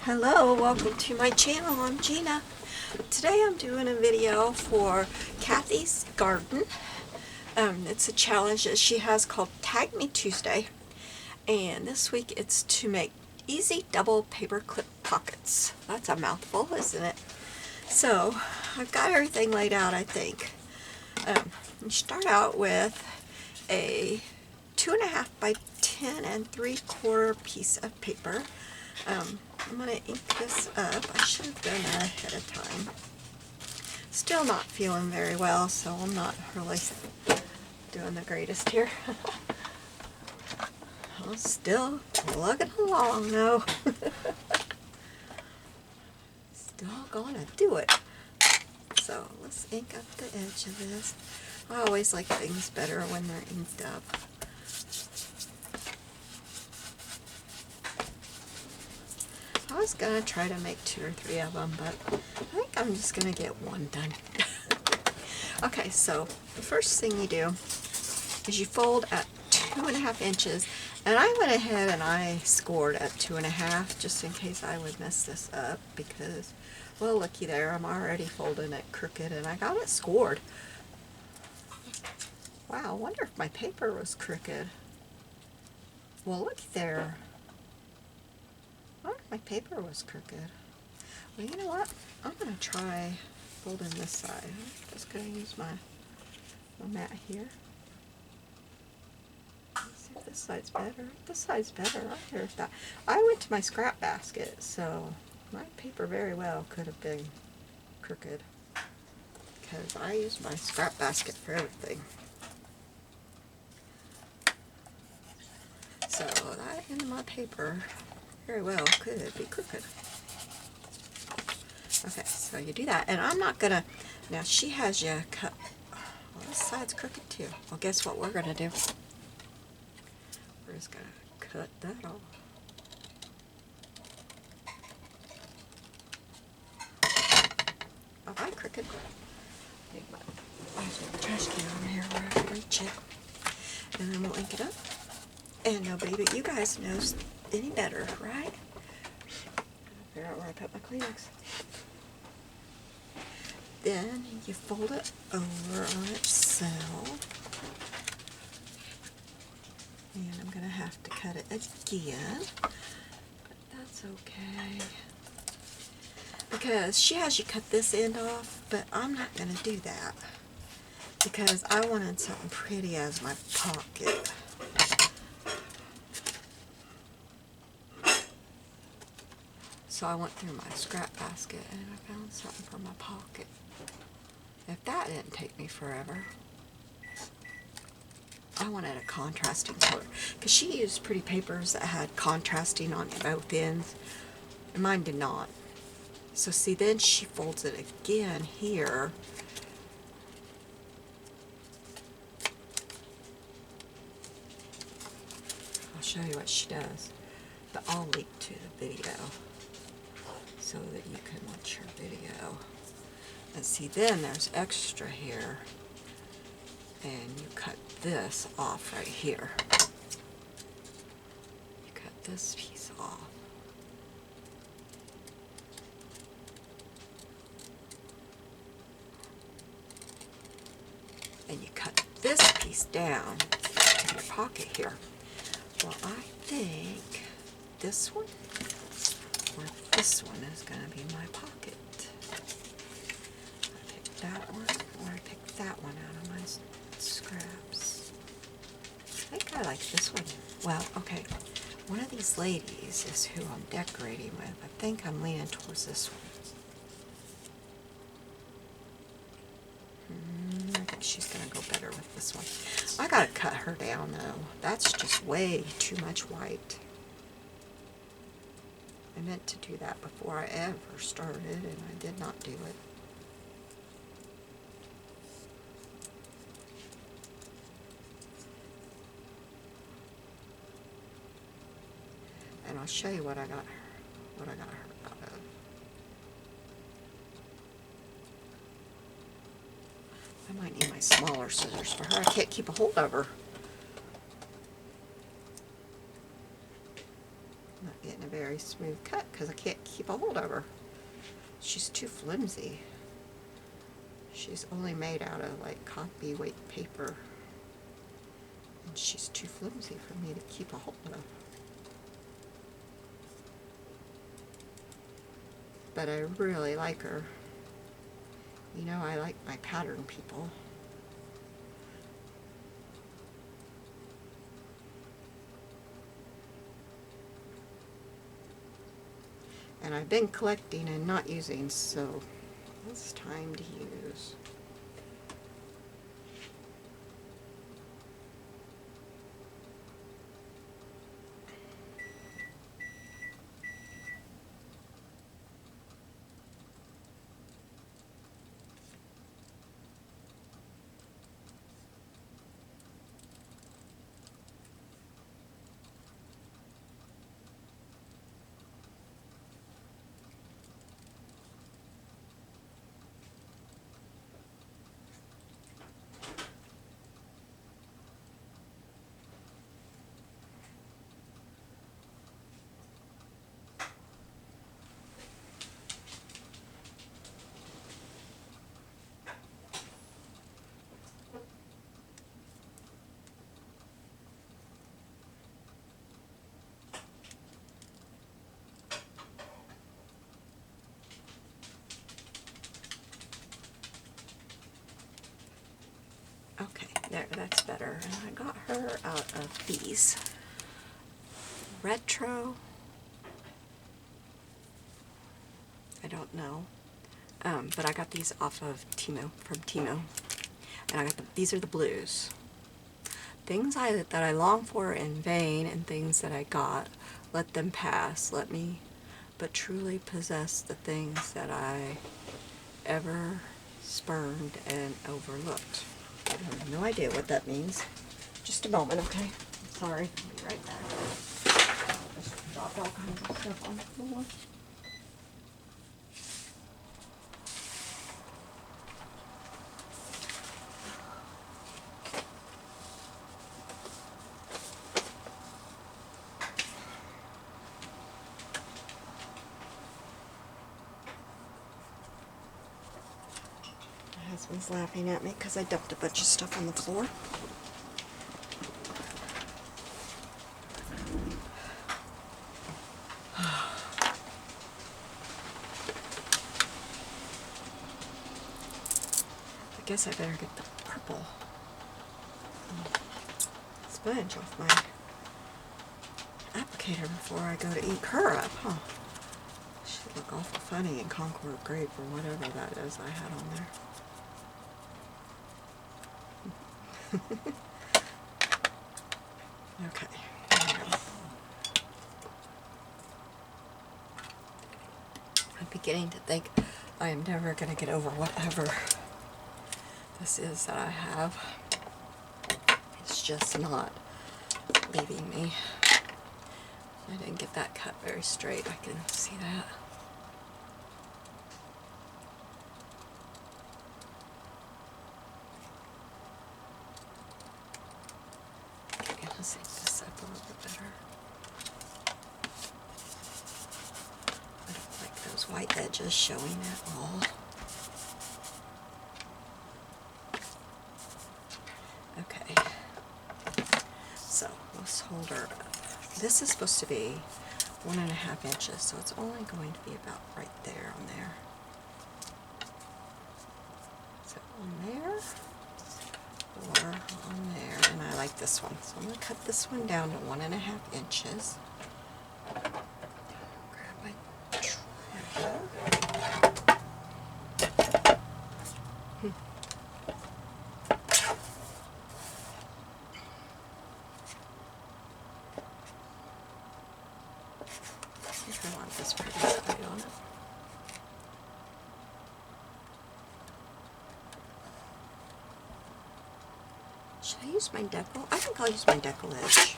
Hello, welcome to my channel. I'm Gina. Today I'm doing a video for Cathy's garden. It's a challenge that she has called Tag Me Tuesday, and this week it's to make easy double paper clip pockets. That's a mouthful, isn't it? So I've got everything laid out, I think. You start out with a 2.5 by 10 3/4 piece of paper. I'm going to ink this up. I should have done that ahead of time. Still not feeling very well, so I'm not really doing the greatest here. I'm still plugging along though. Still gonna do it. So let's ink up the edge of this. I always like things better when they're inked up. I was going to try to make 2 or 3 of them, but I think I'm just going to get one done. Okay, so the first thing you do is you fold at 2.5 inches, and I went ahead and I scored at 2.5 just in case I would mess this up because, well, looky there, I'm already folding it crooked and I got it scored. Wow, I wonder if my paper was crooked. Well, looky there. My paper was crooked. Well, you know what? I'm going to try folding this side. I'm just going to use my mat here. Let's see if this side's better. This side's better. I heard that. I went to my scrap basket, so my paper very well could have been crooked because I use my scrap basket for everything. So that end of my paper very well could be crooked. Okay, so you do that, and I'm not gonna, now she has you cut, well, this side's crooked too. Well, guess what we're gonna do? We're just gonna cut that off. Oh, I'm crooked. Take my trash can over here where I can reach it. And then we'll ink it up. And nobody but you guys knows any better, right? Figure out where I put my Kleenex. Then you fold it over on itself. And I'm going to have to cut it again. But that's okay. Because she has you cut this end off, but I'm not going to do that. Because I wanted something pretty as my pocket. So I went through my scrap basket and I found something for my pocket. If that didn't take me forever. I wanted a contrasting color. Because she used pretty papers that had contrasting on both ends. And mine did not. So see, then she folds it again here. I'll show you what she does. But I'll link to the video so that you can watch her video. And see, then there's extra here, and you cut this off right here. You cut this piece off. And you cut this piece down to your pocket here. Well, I think this one or this one is going to be my pocket. I pick that one, or I pick that one out of my scraps. I think I like this one. Well, okay, one of these ladies is who I'm decorating with. I think I'm leaning towards this one. I think she's going to go better with this one. I got to cut her down, though. That's just way too much white. I meant to do that before I ever started, and I did not do it. And I'll show you what I got her out of. I might need my smaller scissors for her. I can't keep a hold of her. I'm not getting a very smooth cut because I can't keep a hold of her. She's too flimsy. She's only made out of like copy weight paper. And she's too flimsy for me to keep a hold of. But I really like her. You know, I like my pattern people. And I've been collecting and not using, so it's time to use. Okay, there, that's better. And I got her out of these retro, I don't know, but I got these off of Timo, from Timo, and I got these are the blues. Things that I long for in vain, and things that I got, let them pass, let me but truly possess the things that I ever spurned and overlooked. I have no idea what that means. Just a moment, okay? Sorry, I'll be right back. Just dropped all kinds of stuff on the floor. My husband's laughing at me because I dumped a bunch of stuff on the floor. I guess I better get the purple sponge off my applicator before I go to ink her up, huh? She'd look awful funny in Concord grape or whatever that is I had on there. Okay, there we go. I'm beginning to think I am never going to get over whatever this is that I have. It's just not leaving me. I didn't get that cut very straight. I can see that. Okay, let's make this up a little bit better. I don't like those white edges showing at all. Okay, so let's hold her up. This is supposed to be 1.5 inches, so it's only going to be about right there on there. So on there, or on there, and I like this one. So I'm going to cut this one down to 1.5 inches. Grab my trowel. I want this pretty side on it. Should I use my decal? I think I'll use my decal edge.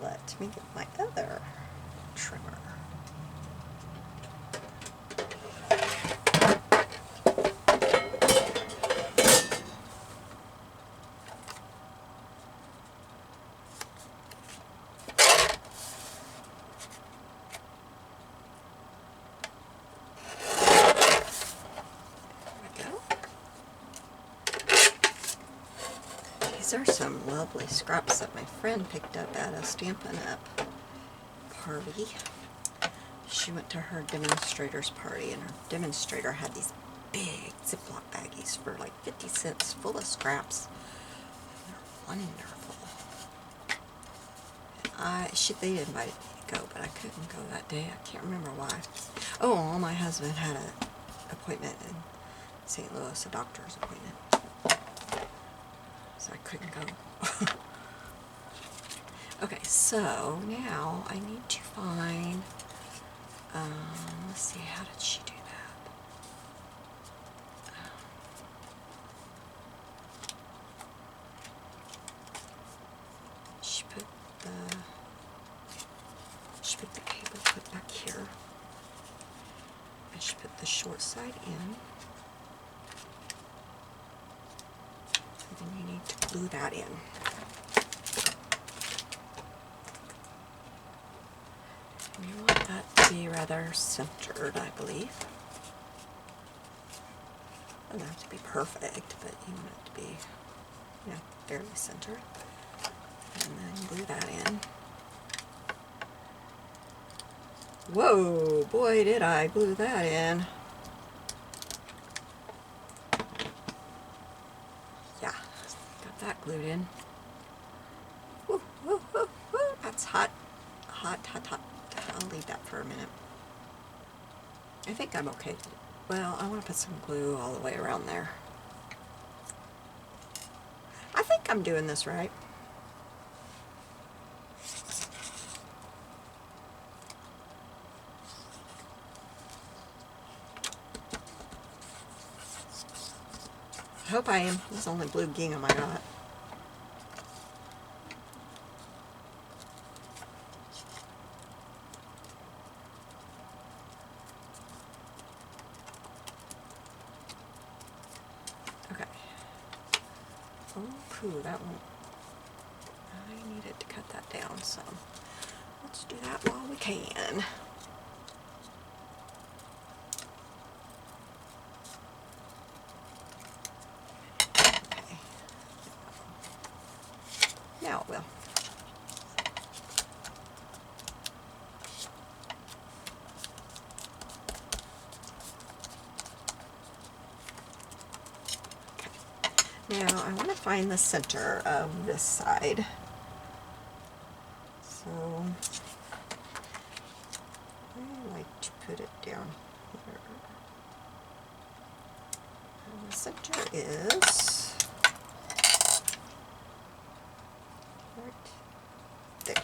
Let me get my other trimmer. These are some lovely scraps that my friend picked up at a Stampin' Up! Party. She went to her demonstrator's party, and her demonstrator had these big Ziploc baggies for like 50 cents full of scraps. They're wonderful. They invited me to go, but I couldn't go that day. I can't remember why. Oh, my husband had an appointment in St. Louis, a doctor's appointment. So I couldn't go. Okay, so now I need to find, let's see, how did she do that? She put the cable clip back here, and she put the short side in, and then you need to glue that in. And you want that to be rather centered, I believe. It doesn't have to be perfect, but you want it to be, you know, fairly centered. And then glue that in. Whoa, boy did I glue that in. Yeah, got that glued in. Woo, woo, woo, woo. That's hot. Hot, hot, hot. I'll leave that for a minute. I think I'm okay. Well, I want to put some glue all the way around there. I think I'm doing this right. I hope I am. This is the only blue gingham I got. Okay. Oh, poo, that won't. I needed to cut that down, so let's do that while we can. Now it will. Okay. Now I want to find the center of this side. So I like to put it down here. And the center is right there.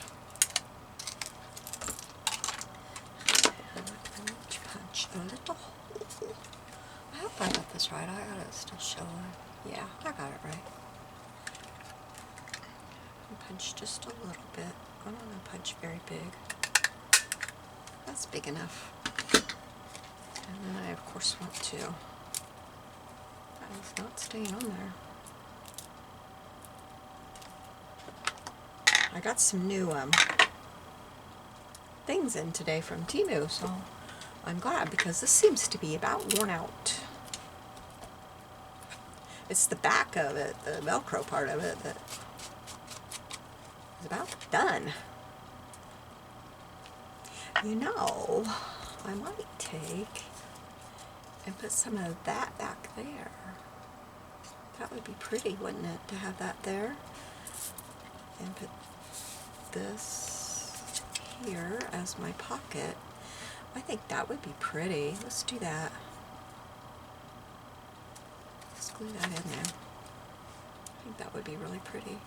I'm going to punch a little hole. I hope I got this right. I got it still showing. Yeah, I got it right. And punch just a little bit. I don't want to punch very big. That's big enough. And then I of course want to. That is not staying on there. I got some new things in today from Temu, so I'm glad because this seems to be about worn out. It's the back of it, the Velcro part of it, that is about done. You know, I might take and put some of that back there. That would be pretty, wouldn't it, to have that there? And put this here as my pocket. I think that would be pretty. Let's do that. Let's glue that in there. I think that would be really pretty.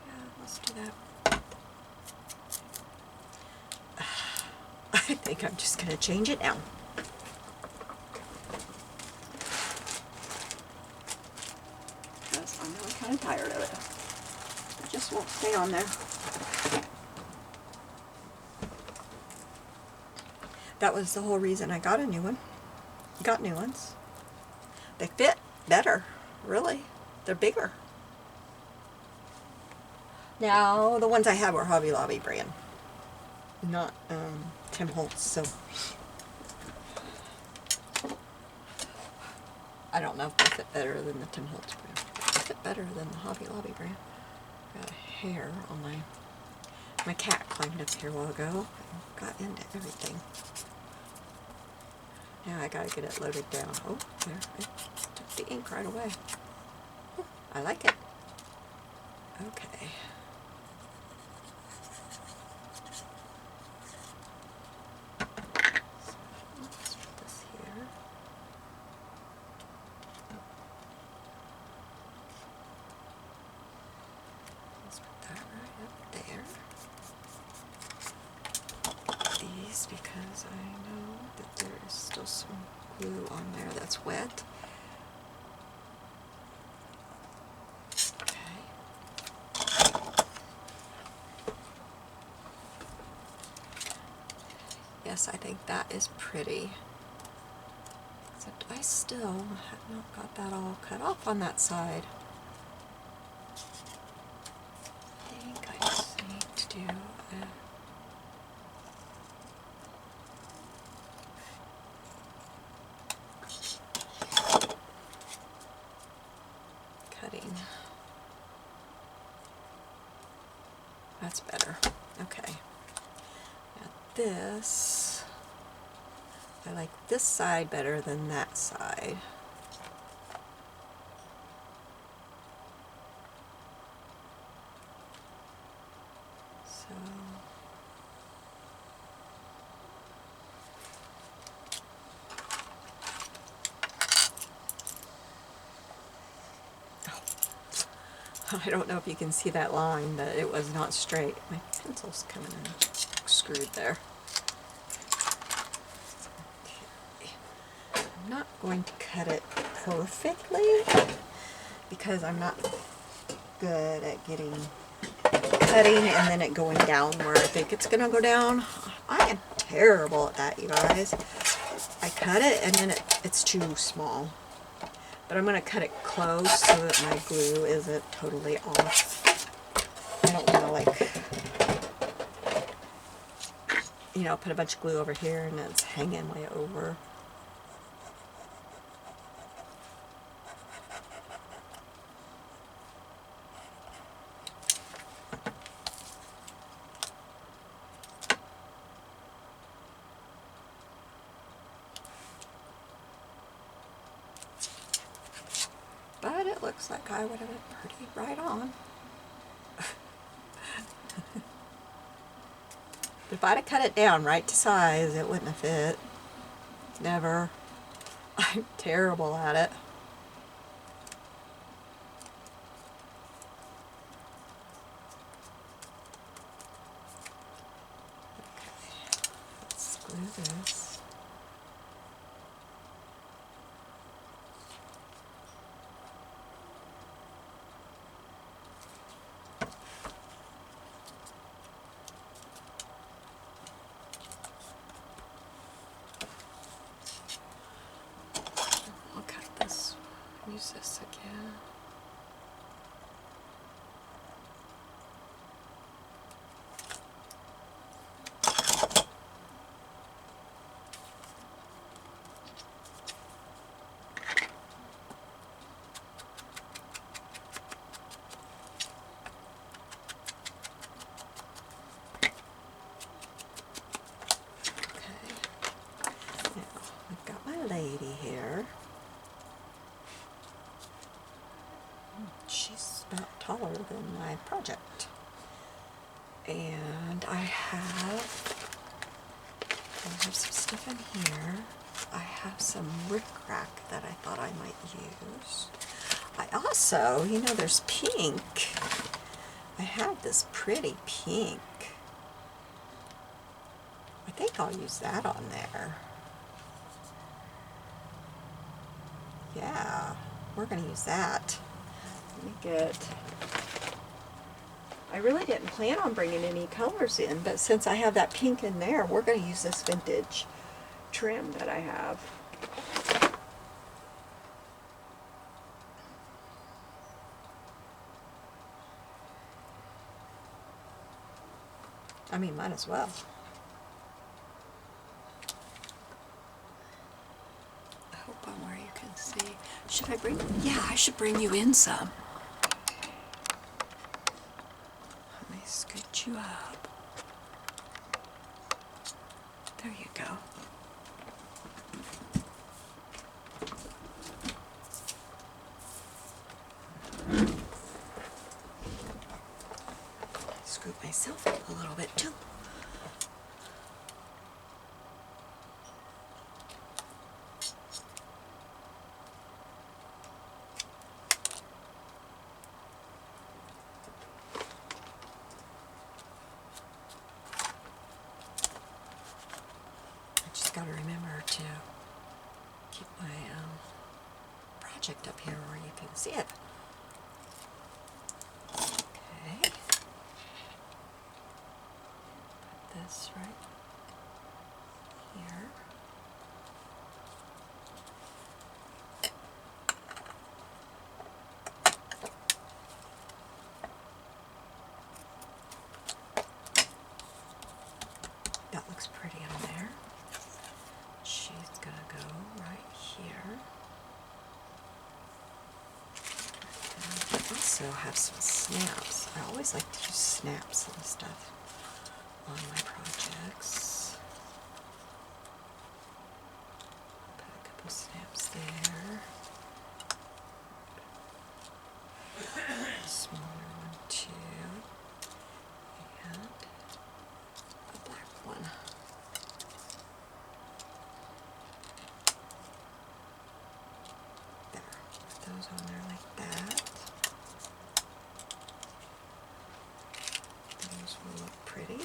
Yeah, let's do that. I think I'm just going to change it now. Because I'm really kind of tired of it. It just won't stay on there. That was the whole reason I got a new one. Got new ones. They fit better, really. They're bigger. Now, the ones I had were Hobby Lobby brand, not Tim Holtz, so I don't know if they fit better than the Tim Holtz brand. fit better than the Hobby Lobby brand. Got a hair on my cat climbed up here a while ago and got into everything. Now I gotta get it loaded down. Oh, there, I took the ink right away. Oh, I like it. Okay. So let's put this here. Let's put that right up there. These, because I know that there is still some glue on there that's wet. Okay. Yes, I think that is pretty. Except I still have not got that all cut off on that side. I think I just need to do a cutting. That's better. Okay. Now this, I like this side better than that side. So I don't know if you can see that line, but it was not straight. My pencil's coming in screwed there. Okay. I'm not going to cut it perfectly because I'm not good at cutting and then it going down where I think it's going to go down. I am terrible at that, you guys. I cut it and then it's too small. But I'm going to cut it close so that my glue isn't totally off. I don't want to, like, you know, put a bunch of glue over here and it's hanging way over. But it looks like I would have been pretty right on. If I'd have cut it down right to size, it wouldn't have fit. Never. I'm terrible at it. Okay, let's glue this. Use this again. Okay. Now, I've got my lady here. She's about taller than my project. And I have some stuff in here. I have some rickrack that I thought I might use. I also, you know, there's pink. I have this pretty pink. I think I'll use that on there. Yeah, we're going to use that. Let me get... I really didn't plan on bringing any colors in, but since I have that pink in there, we're going to use this vintage trim that I have. I mean, might as well. I hope I'm where you can see. Should I bring... Yeah, I should bring you in some. lift you up. There you go. Scoop myself up a little bit too. Got to remember to keep my project up here where you can see it. Okay. Put this right here. That looks pretty on there. She's going to go right here. And I also have some snaps. I always like to use snaps and stuff on my projects. Put a couple snaps there. A smaller one too. And a black one. Those on there like that. Those will look pretty.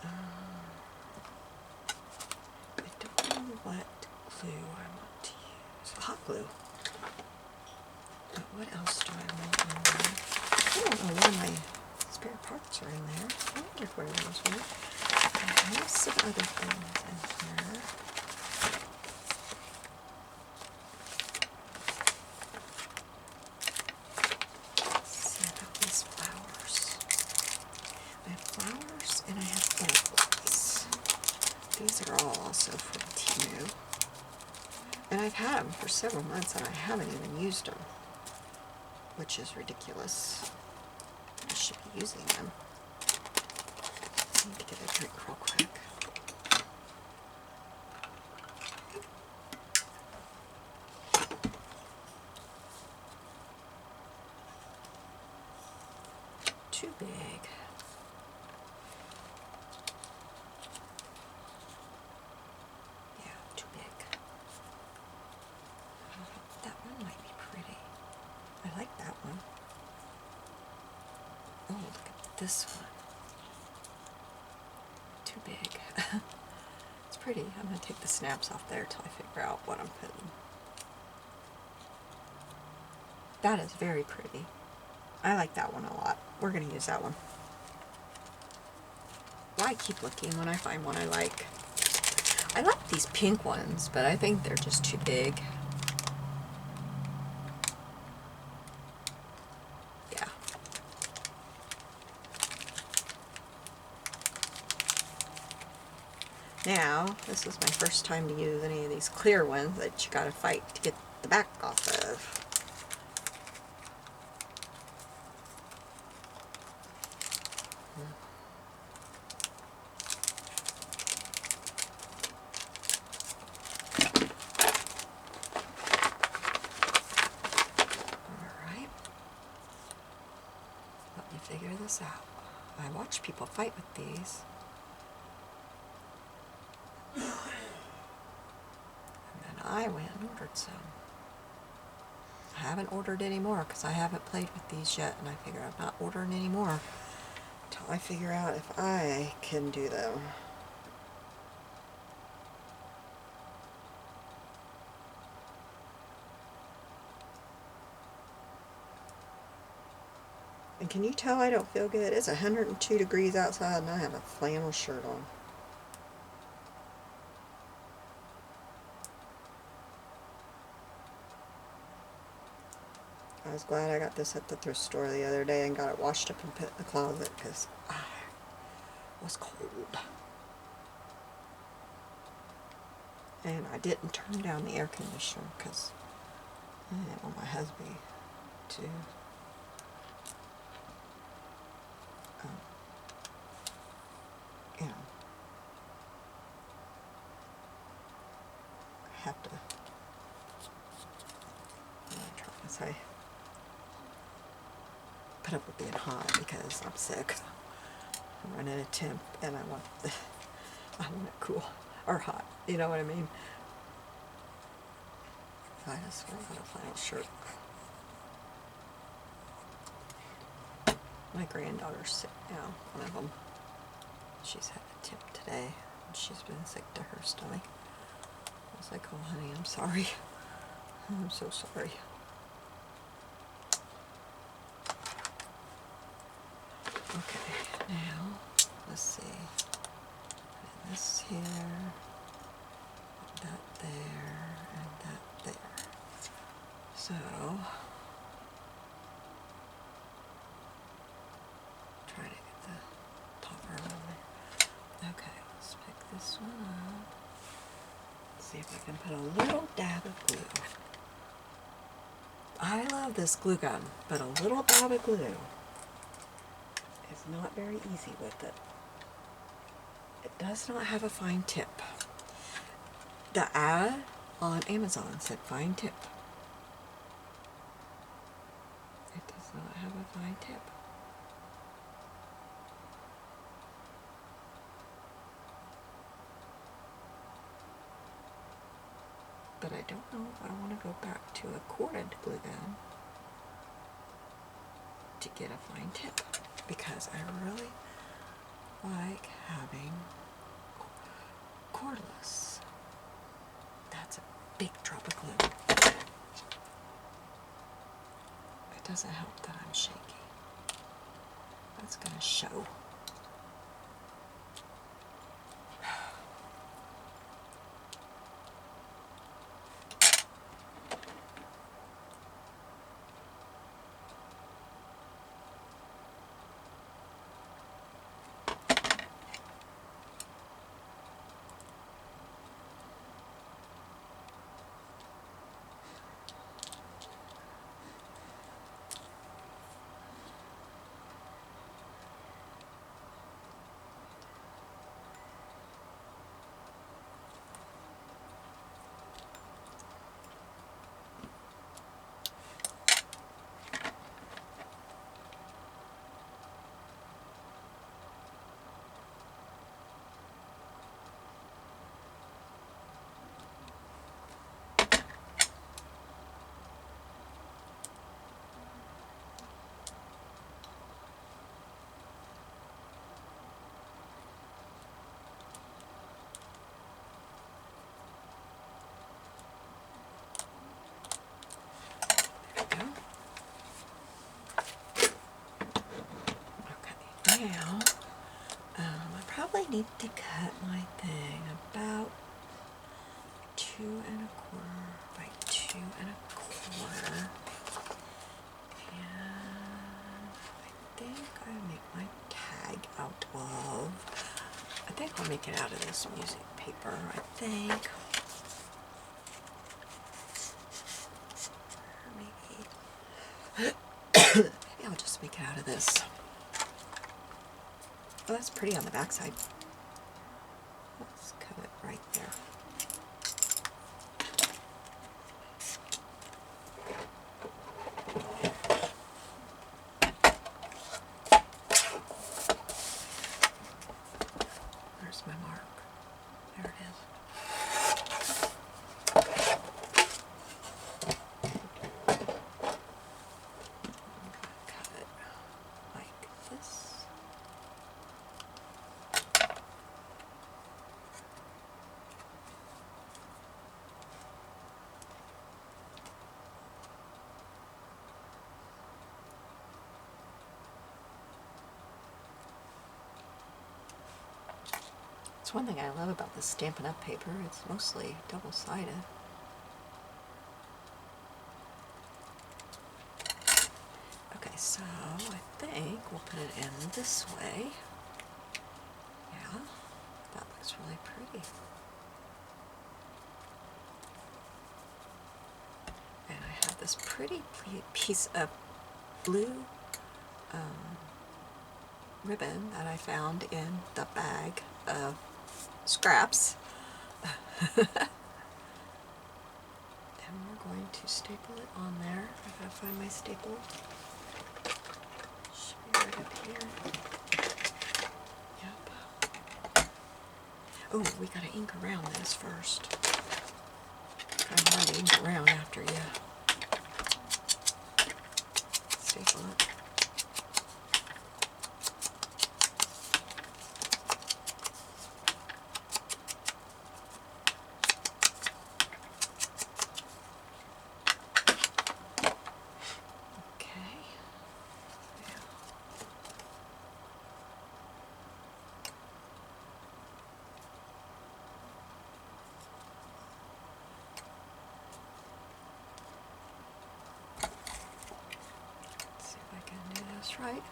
I don't know what glue I want to use. Hot glue. But what else do I want in there? I don't know where my spare parts are in there. I wonder where those were. I have some other things in here. Let's see about these flowers. I have flowers and I have butterflies. These are all also from Timu. And I've had them for several months and I haven't even used them, which is ridiculous. I should be using them. I need to get a drink real quick. Too big. Yeah, too big. That one might be pretty. I like that one. Oh, look at this one. Too big. It's pretty. I'm going to take the snaps off there till I figure out what I'm putting. That is very pretty. I like that one a lot. We're going to use that one. Well, I keep looking when I find one I like. I like these pink ones, but I think they're just too big. Yeah. Now, this is my first time to use any of these clear ones that you gotta fight to get the back off of. Alright. Let me figure this out. I watch people fight with these. I went and ordered some. I haven't ordered any more because I haven't played with these yet, and I figure I'm not ordering any more until I figure out if I can do them. And can you tell I don't feel good? It's 102 degrees outside and I have a flannel shirt on. I was glad I got this at the thrift store the other day and got it washed up and put in the closet because I was cold. And I didn't turn down the air conditioner because I didn't want my husband to you know, have to, what am I trying to say, put up with being hot because I'm sick. I'm running a temp and I want it cool or hot, you know what I mean? So I just wear a flannel shirt. My granddaughter's sick now, one of them. She's had a temp today and she's been sick to her stomach. I was like, oh honey, I'm sorry. I'm so sorry. Okay, now, let's see. Put this here, that there, and that there. So, try to get the topper on there. Okay, let's pick this one up. See if I can put a little dab of glue. I love this glue gun, but a little dab of glue is not very easy with it. It does not have a fine tip. The ad on Amazon said fine tip. It does not have a fine tip. But I don't know if I want to go back to a corded glue gun to get a fine tip, because I really like having cordless. That's a big drop of glue. It doesn't help that I'm shaky. That's going to show. Now, I probably need to cut my thing about 2 1/4 by 2 1/4. And I think I make my tag out of, I think I'll make it out of this music paper, I think. Maybe I'll just make it out of this. Oh, that's pretty on the back side. Let's cut it right there. Where's my mark? There it is. Cut it like this. It's one thing I love about this Stampin' Up! Paper. It's mostly double-sided. Okay, so I think we'll put it in this way. Yeah, that looks really pretty. this pretty piece of blue ribbon that I found in the bag of scraps. And we're going to staple it on there. I gotta find my staple. Should be right up here. Yep. Oh, we gotta ink around this first. Kind of hard to ink around after you staple it. Right.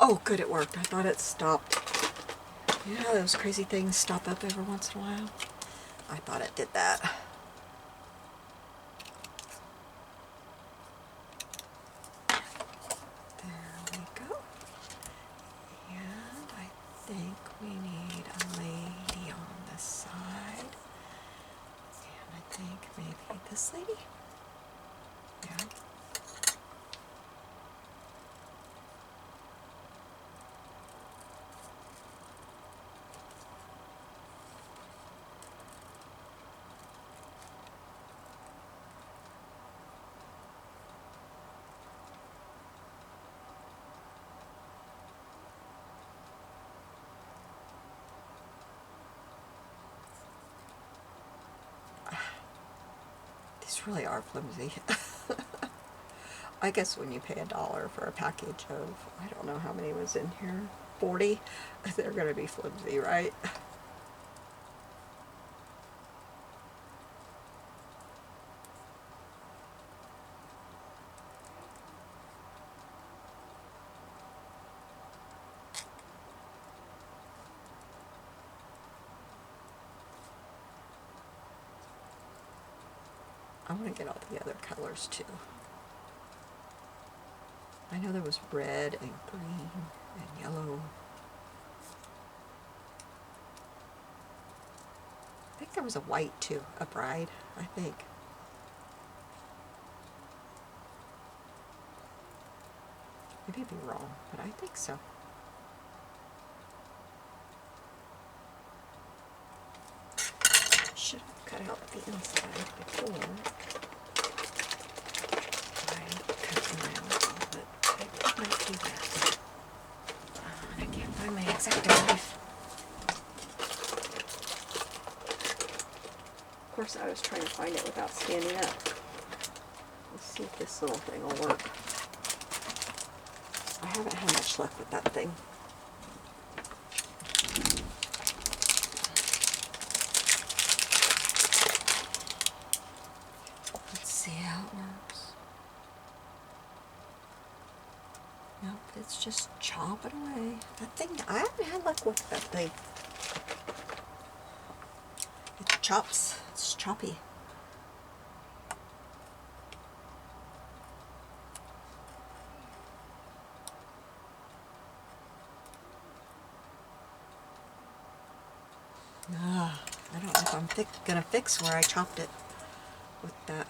Oh, good, it worked. I thought it stopped. You know how those crazy things stop up every once in a while? I thought it did that. There we go. And I think we need a lady on this side. I think maybe this lady? Yeah. These really are flimsy. I guess when you pay $1 for a package of, I don't know how many was in here, 40, they're going to be flimsy, right? I want to get all the other colors too. I know there was red and green and yellow. I think there was a white too, a bride, I think. Maybe I'd be wrong, but I think so. Should have cut out the inside before I cut around, but I might do that. I can't find my exact knife. Of course, I was trying to find it without standing up. Let's see if this little thing will work. I haven't had much luck with that thing. Let's see how it works. Nope, it's just chopping away. That thing, I haven't had luck with that thing. It chops, it's choppy. I don't know if I'm gonna fix where I chopped it with that.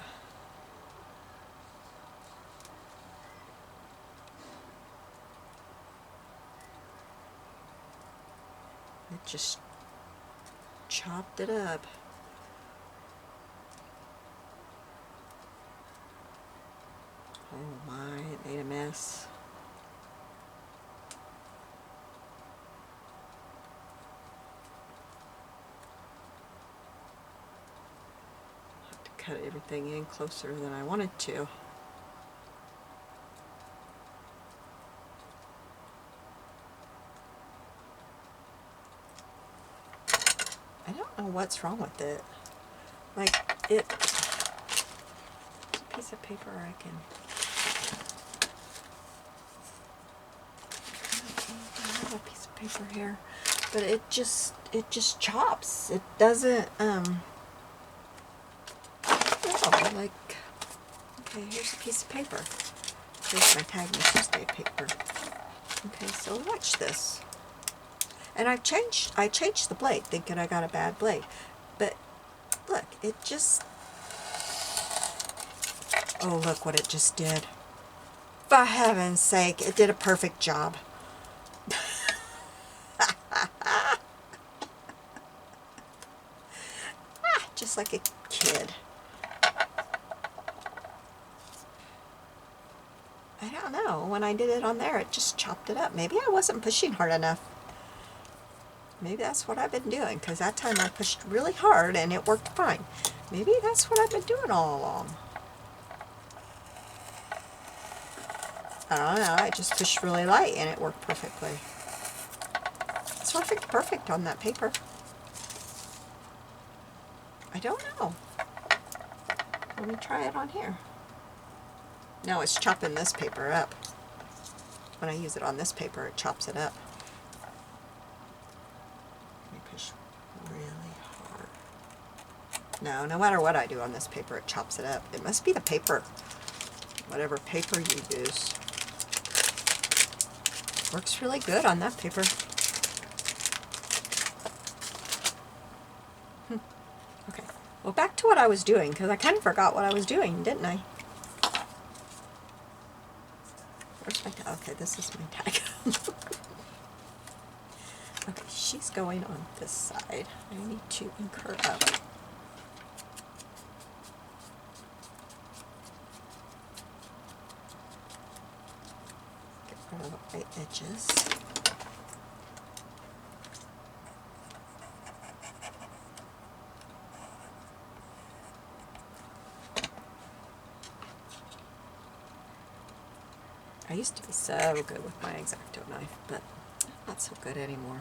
It just chopped it up. Oh my, it made a mess. Cut everything in closer than I wanted to. I don't know what's wrong with it. Like, it's a piece of paper I can... I have a piece of paper here. but it just chops. It doesn't, oh, like, okay, here's a piece of paper. Here's my Tag Me Tuesday paper. Okay, so watch this. And I changed the blade, thinking I got a bad blade. But look, it just, oh, look what it just did. For heaven's sake, it did a perfect job. Just like a kid. I don't know, when I did it on there, it just chopped it up. Maybe I wasn't pushing hard enough. Maybe that's what I've been doing, because that time I pushed really hard and it worked fine. Maybe that's what I've been doing all along. I don't know, I just pushed really light and it worked perfectly. It's perfect on that paper. I don't know. Let me try it on here. No, it's chopping this paper up. When I use it on this paper, it chops it up. Let me push really hard. No matter what I do on this paper, it chops it up. It must be the paper. Whatever paper you use. Works really good on that paper. Okay, well, back to what I was doing, because I kind of forgot what I was doing, didn't I? Where's my tag? Okay, this is my tag. Okay, she's going on this side. I need to ink her up. Get rid of the white edges. I used to be so good with my X-Acto knife, but not so good anymore.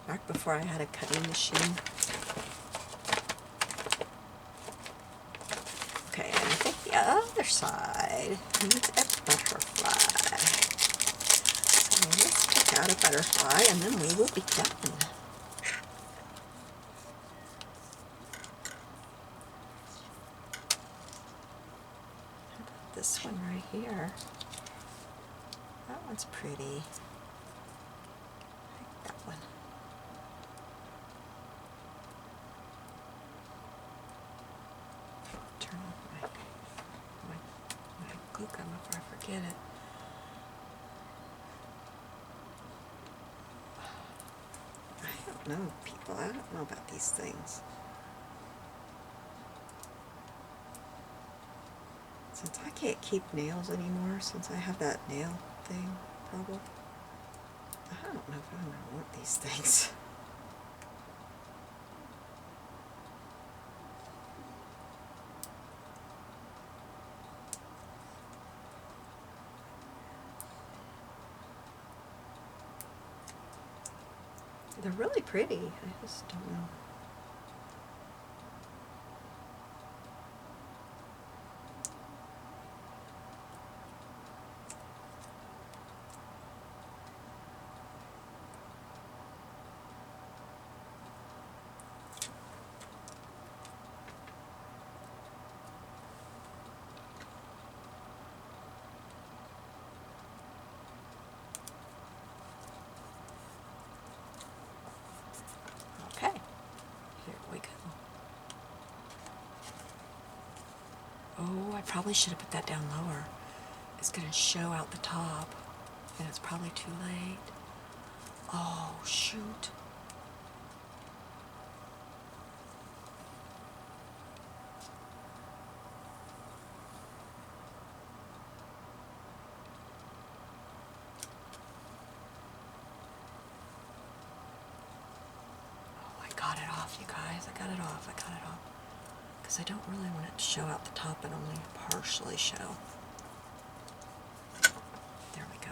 Back before I had a cutting machine. Okay, and I think the other side needs a butterfly. So let's pick out a butterfly and then we will be done. This one right here. That one's pretty. I like that one. Turn off my glue gun before I forget it. I don't know, people. I don't know about these things. Since I can't keep nails anymore, since I have that nail thing problem, I don't know if I'm going to want these things. They're really pretty. I just don't know. Okay, here we go. Oh, I probably should have put that down lower. It's going to show out the top, and it's probably too late. Oh, shoot. Got it off, you guys. I got it off. Because I don't really want it to show out the top and only partially show. There we go.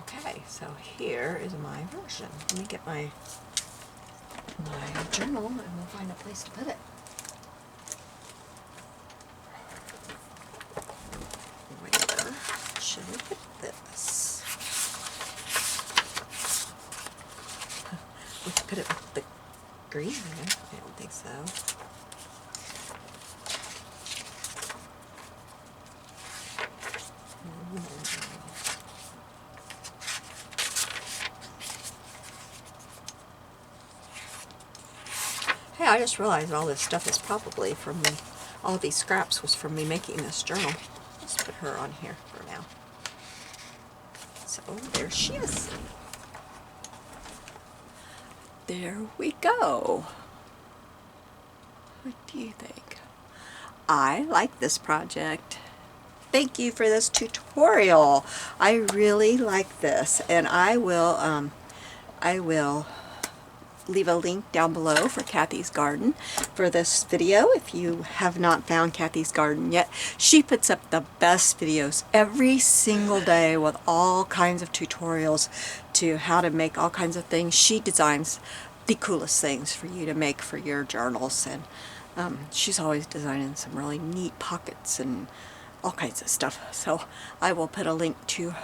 Okay, so here is my version. Let me get my journal and we'll find a place to put it. look at this. We could put it with the green one. I don't think so. Hey, I just realized all this stuff is probably from me. All these scraps was from me making this journal. Let's put her on here for now. So there she is. There we go. What do you think? I like this project. Thank you for this tutorial. I really like this, and I will leave a link down below for Cathy's Garden for this video. If you have not found Cathy's Garden yet, she puts up the best videos every single day with all kinds of tutorials to how to make all kinds of things. She designs the coolest things for you to make for your journals, and she's always designing some really neat pockets and all kinds of stuff. So I will put a link to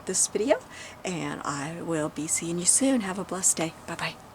this video, and I will be seeing you soon. Have a blessed day. Bye-bye.